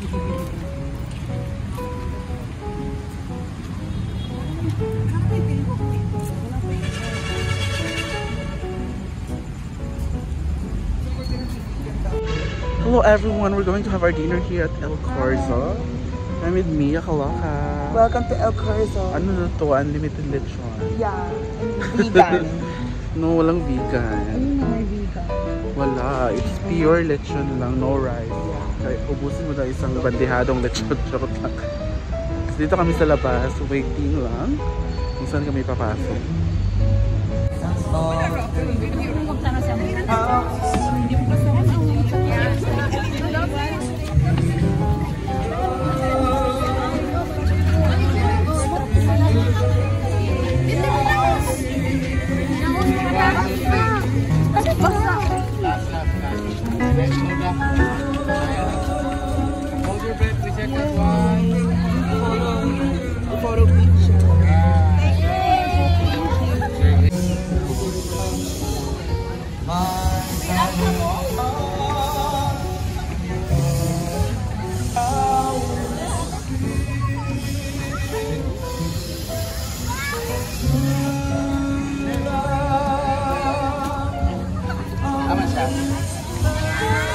Hello everyone, we're going to have our dinner here at El Corzo. I'm with Mia Kalaka. Welcome to El Corzo. Ano na to? Unlimited lechon. Yeah, vegan. No, walang vegan. Ayun na, may vegan. Wala, it's pure lechon lang, no rice. Kaya ubusin mo na isang bandehadong lechon. Charot lang. So, dito kami sa labas, waiting lang. Kung saan kami papasok.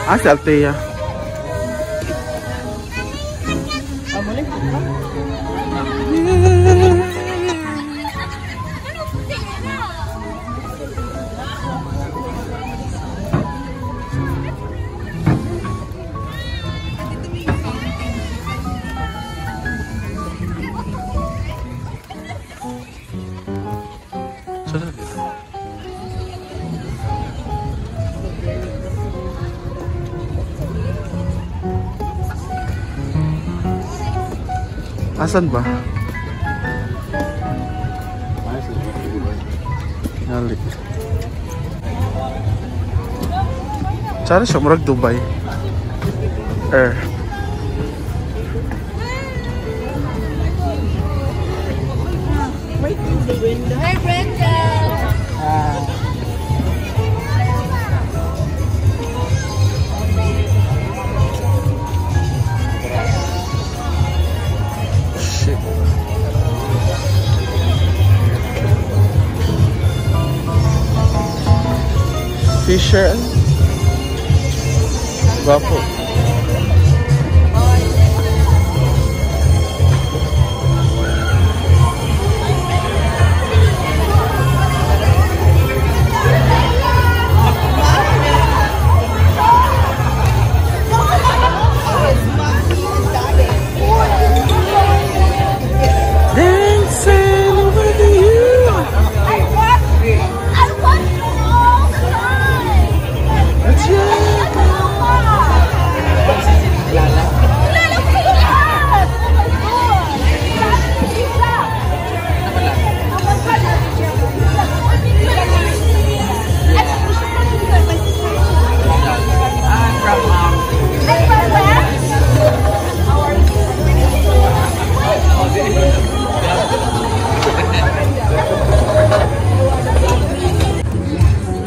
Ah, si Althea. Asan ba? Nali. Cara siya murag Dubai. Hi, Brenda! Fisher. Guwapo.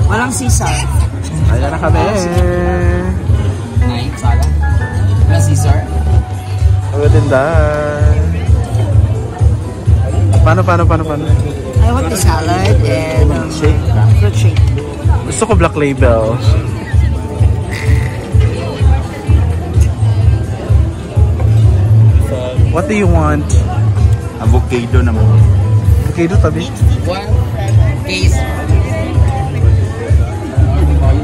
Walang Caesar. Ayan na kami. Ay, sala. Walang Caesar. Magandang. Paano? I want the salad and Shake. fruit shake. Gusto ko Black Label. What do you want? Avocado naman. Avocado tabi. One case.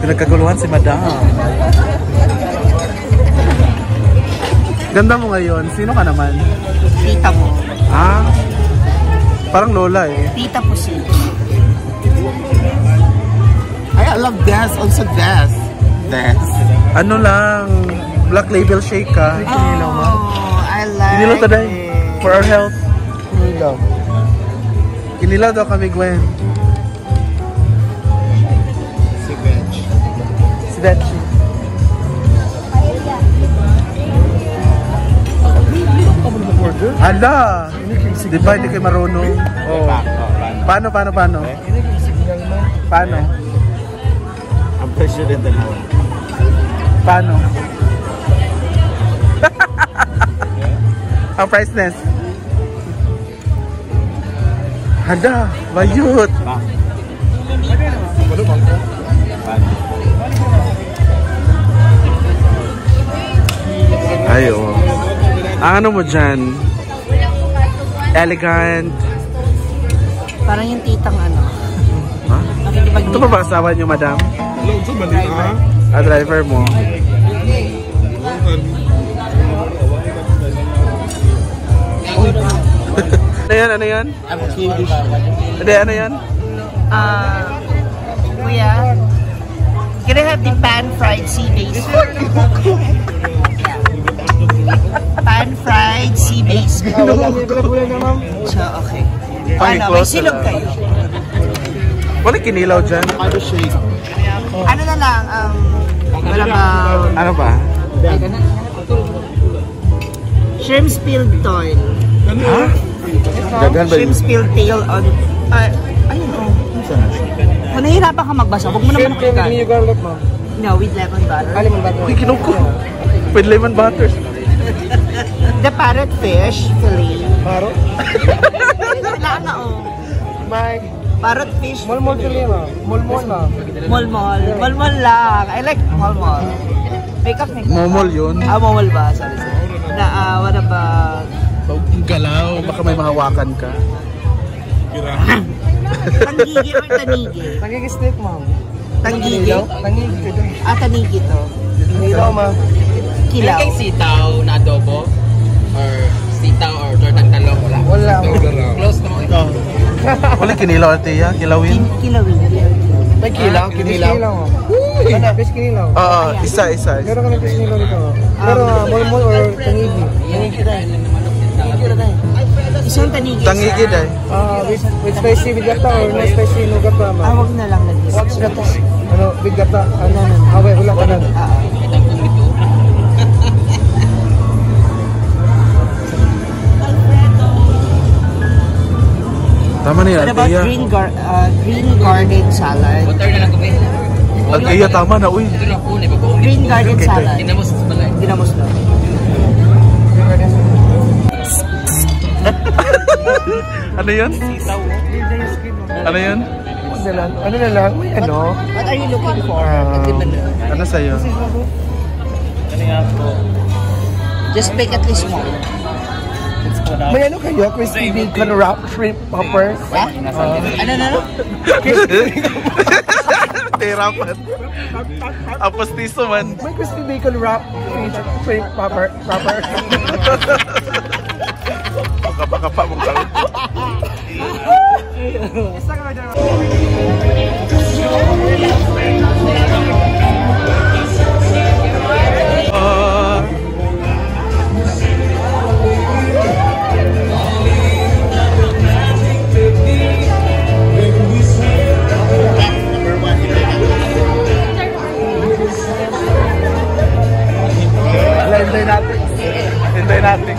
Pinagkaguluhan si Madam. Ganda mo ngayon. Sino ka naman? Tita mo. Ah, parang lola eh. Tita po siya. I love this. Also this. This. Ano lang, Black Label shake ka. Oh, I like Kinilaw taday. it. For our health. Kinilaw. Kinilaw daw kami, Gwen. Si Veg. Si Betchy. Ala! Di ba hindi kayo marunong? Oh. Paano? Paano? I'm president na. Paano? Ang priceless. Hada, bayot. Ay, oh. Ang ano mo dyan? Elegant. Parang yung titang ano. Ha? Ito pa ba asawa niyo, madam? Driver mo. Ano yan? Ano yan? Hindi, ano yan? Kuya, can I have the pan-fried sea bass? Pan-fried sea bass. So, okay. Ano, may silog kayo? Wala kinilaw dyan. Ano na lang, wala ba? Ano ba? Shrimp spilled toil. Ha? Dagan ba Shrimp spilled tail on... ayun, oh. Kung nahihirapan ka magbasa, huwag mo naman nakikan. No, with lemon butter. Uy, kinuko. With lemon butter. The parrotfish fillet. Parrot? Wala na, oh. Parrotfish. Molmol tuloy na. Molmol na. Molmol. Molmol lang. I like molmol. Make up. Momol yun. Momol ba? Sorry. What about... Galaw. Baka may mahawakan ka. Tangigi or tanigi? Tangigi steak, ma'am. Tangigi? Tangigi. Tanigi to. Kilaw, ma'am. Kilaw. Kay sitaw na adobo? Or sitaw or tortang talong? Wala. Wala. Close na mo. Wala kinilaw ate ya? Kilawin? Kilawin. May kilaw? Kinilaw? Ano? Fish kinilaw? Oo, isa. Meron ka ng fish kinilaw dito. Pero molmol or tangigi? Tangigi tayo. Tangigi na tayo. Isang tanigi. Tangigi day. With spicy with gata or no spicy no gata, ma'am? Wag na lang nag-is. Gata. Ano? With gata? Ano? Away, wala ka na. Tama na yan, What about ate ya. green garden salad? Water na lang kami. Ate ya, tama na, uy. Ito lang po, naibabaw. Green garden salad. Ginamos sa balay. Ginamos na. Ano yun? Ano yun? Ano na lang? May ano? What are you looking for? Ano sa'yo? Just pick at least one. May ano kayo? Crispy bacon wrap shrimp poppers? Ano? Tirapan. Ang pastiso man. May crispy bacon wrap shrimp popper. Kapapa mo ka. Hintay natin.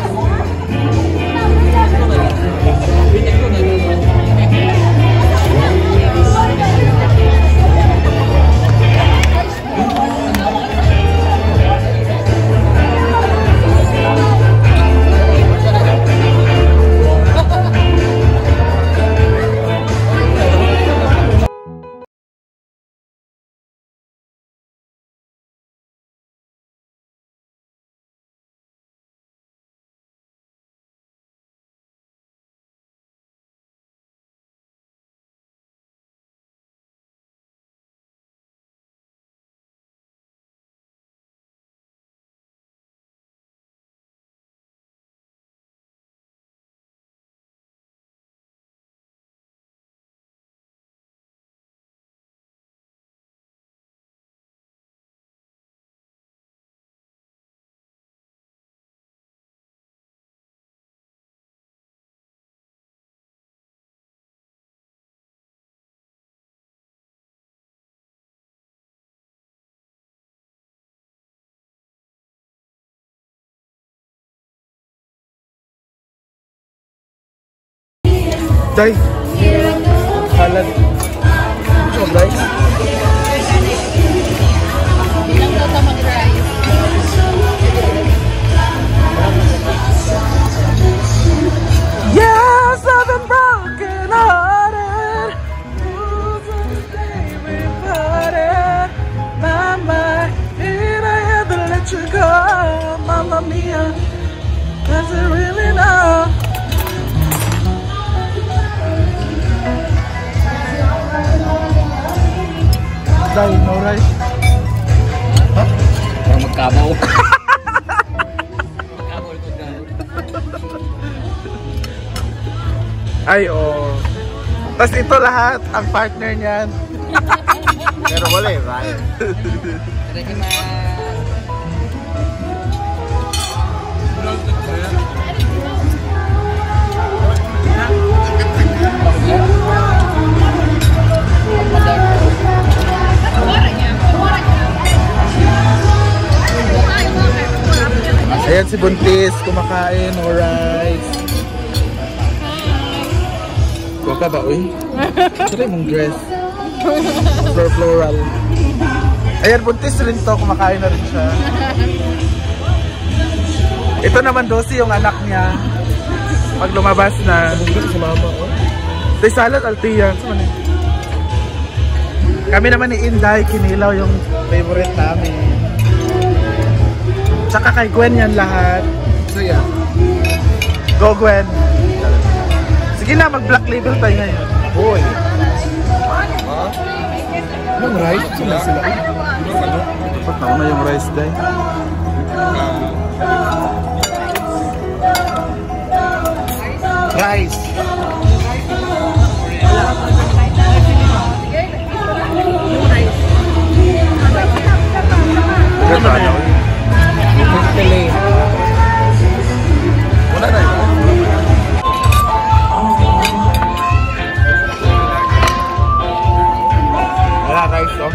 Day. Halad. Oh, guys. Ilang daw mag-rice? Mamma mia, does it really know? Dahil no rice. Para magkabaw. Ay, oh. Tapos ito lahat, ang partner niyan. Pero wala eh, right? Ayan si Buntis, kumakain, alright. Kuha ka ba, uy? Sari mong dress. Floral. Ayan, Buntis rin to, kumakain na rin siya. Ito naman Dosi, yung anak niya. Pag lumabas na. Si mama, oh. Tay salad, Altia. Kami naman ni Inday, Kinilaw yung favorite namin. Tsaka kay Gwen yan lahat. So yeah. Go Gwen. Sige na, mag-black label tayo ngayon. Boy. Ha? Anong rice? Sila sila. Dapat na una yung rice day. Rice. Pili. Wala na yun. Wala rice, oh.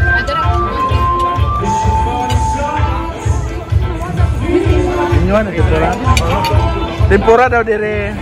Inyo, tempura. Tempura daw dire.